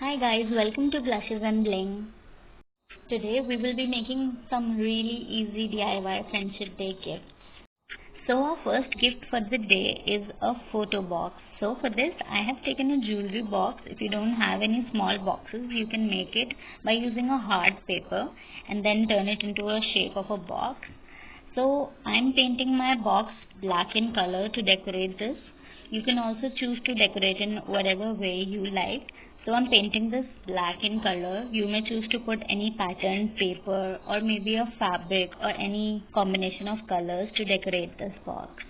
Hi guys, welcome to Blushes and Bling. Today we will be making some really easy DIY Friendship Day gifts. So our first gift for the day is a photo box. So for this I have taken a jewelry box. If you don't have any small boxes, you can make it by using a hard paper and then turn it into a shape of a box. So I'm painting my box black in color to decorate this. You can also choose to decorate in whatever way you like. So I'm painting this black in color. You may choose to put any pattern, paper, or maybe a fabric or any combination of colors to decorate this box.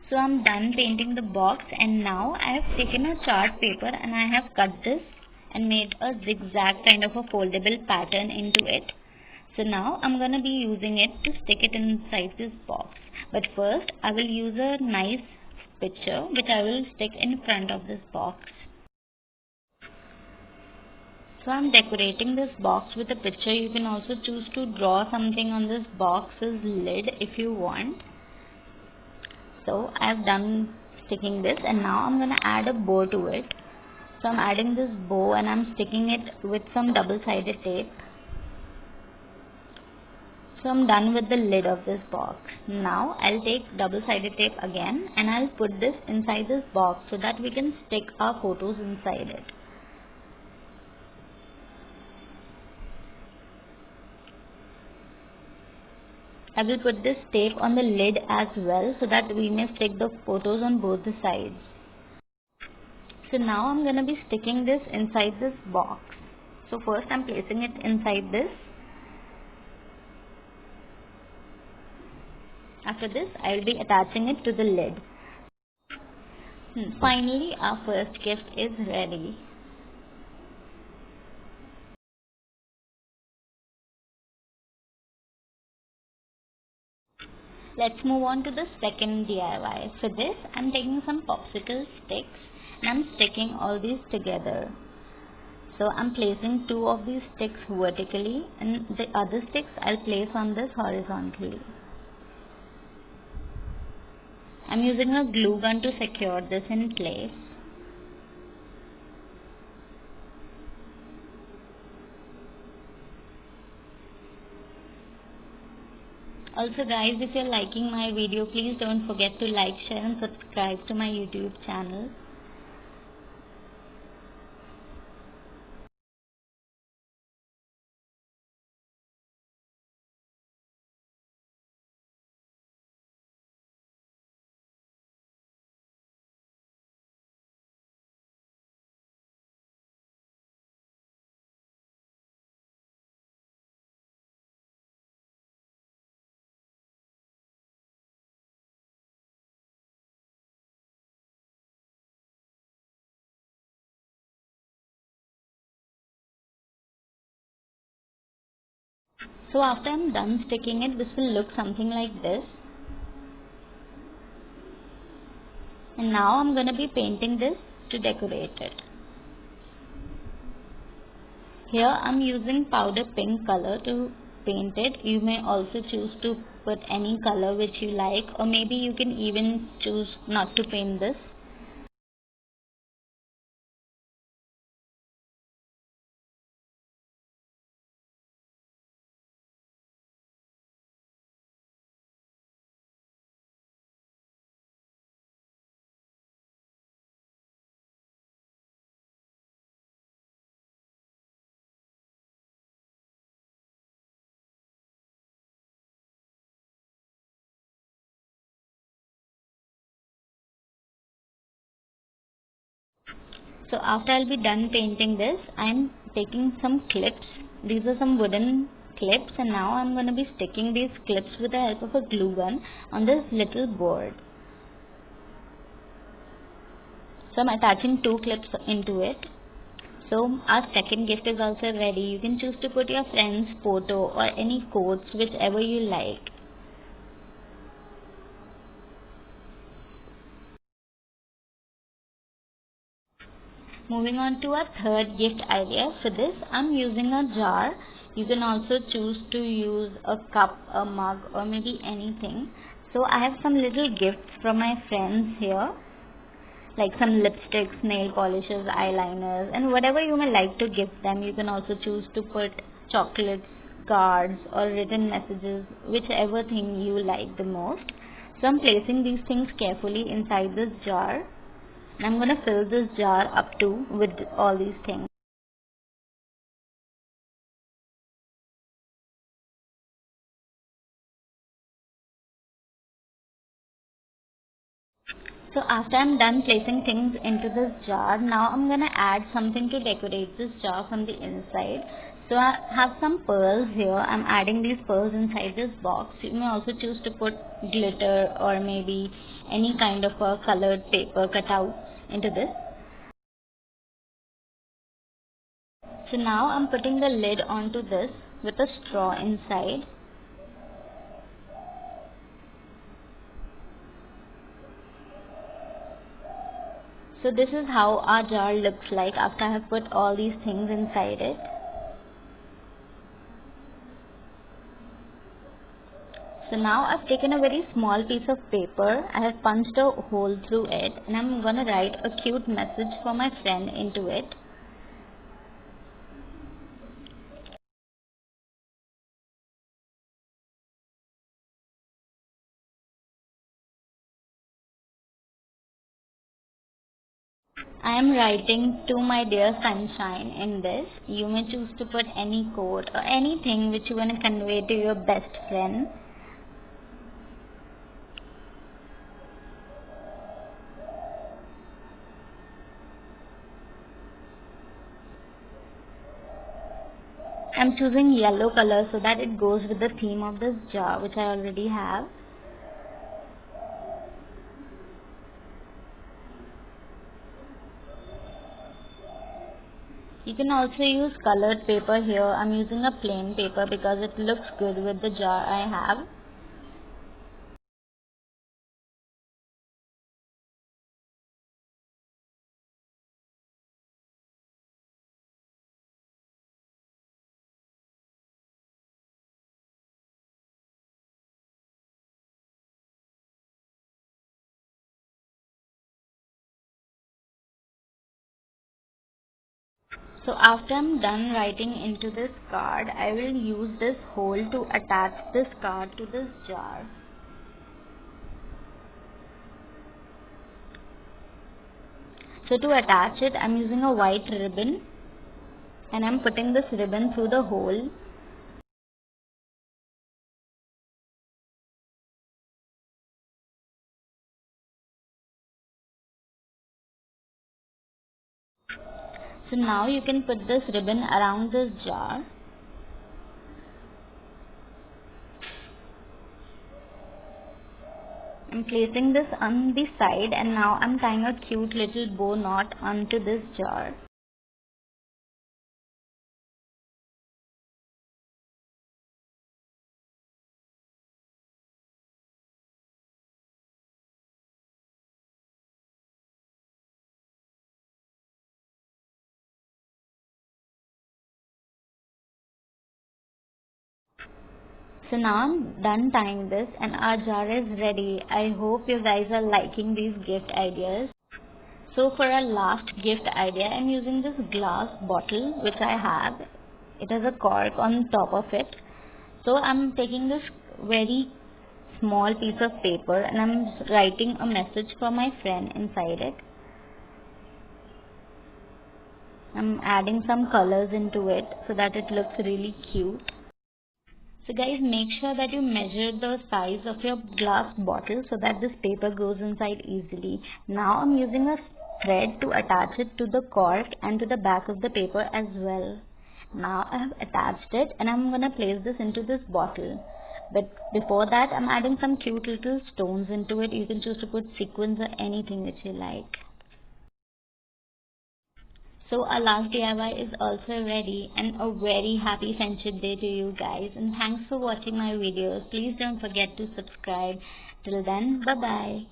So I'm done painting the box, and now I have taken a chart paper and I have cut this and made a zigzag kind of a foldable pattern into it. So now I'm gonna be using it to stick it inside this box. But first I will use a nice picture which I will stick in front of this box. So I'm decorating this box with a picture. You can also choose to draw something on this box's lid if you want. So I've done sticking this, and now I'm gonna add a bow to it. So I'm adding this bow and I'm sticking it with some double-sided tape. So I'm done with the lid of this box. Now I'll take double-sided tape again and I'll put this inside this box so that we can stick our photos inside it. I will put this tape on the lid as well so that we may stick the photos on both the sides. So now I'm going to be sticking this inside this box. So first I'm placing it inside this. After this I will be attaching it to the lid. Finally our first gift is ready. Let's move on to the second DIY. For this I'm taking some popsicle sticks and I'm sticking all these together. So I'm placing two of these sticks vertically and the other sticks I'll place on this horizontally. I'm using a glue gun to secure this in place. Also guys, if you're liking my video, please don't forget to like, share and subscribe to my YouTube channel. So after I'm done sticking it, this will look something like this. And now I'm going to be painting this to decorate it. Here I'm using powder pink color to paint it. You may also choose to put any color which you like, or maybe you can even choose not to paint this. So after I'll be done painting this, I'm taking some clips. These are some wooden clips, and now I'm going to be sticking these clips with the help of a glue gun on this little board. So I'm attaching two clips into it. So our second gift is also ready. You can choose to put your friend's photo or any quotes, whichever you like. Moving on to our third gift idea. For this I'm using a jar. You can also choose to use a cup, a mug, or maybe anything. So I have some little gifts from my friends here, like some lipsticks, nail polishes, eyeliners, and whatever you may like to give them. You can also choose to put chocolates, cards, or written messages, whichever thing you like the most. So I'm placing these things carefully inside this jar, and I'm gonna fill this jar up to with all these things. So after I'm done placing things into this jar, now I'm gonna add something to decorate this jar from the inside. So I have some pearls here. I'm adding these pearls inside this box. You may also choose to put glitter or maybe any kind of a colored paper cutout into this. So now I'm putting the lid onto this with a straw inside. So this is how our jar looks like after I have put all these things inside it. So now I've taken a very small piece of paper, I have punched a hole through it, and I'm gonna write a cute message for my friend into it. I am writing to my dear sunshine in this. You may choose to put any quote or anything which you want to convey to your best friend. I'm choosing yellow color so that it goes with the theme of this jar, which I already have. You can also use colored paper here. I'm using a plain paper because it looks good with the jar I have. So after I'm done writing into this card, I will use this hole to attach this card to this jar. So to attach it, I'm using a white ribbon and I'm putting this ribbon through the hole. So now you can put this ribbon around this jar. I'm placing this on the side and now I'm tying a cute little bow knot onto this jar. So now I'm done tying this and our jar is ready. I hope you guys are liking these gift ideas. So for our last gift idea, I'm using this glass bottle which I have. It has a cork on top of it. So I'm taking this very small piece of paper and I'm writing a message for my friend inside it. I'm adding some colors into it so that it looks really cute. So guys, make sure that you measure the size of your glass bottle so that this paper goes inside easily. Now I'm using a thread to attach it to the cork and to the back of the paper as well. Now I have attached it and I'm gonna place this into this bottle. But before that, I'm adding some cute little stones into it. You can choose to put sequins or anything which you like. So our last DIY is also ready, and a very happy Friendship Day to you guys, and thanks for watching my videos. Please don't forget to subscribe. Till then, bye bye.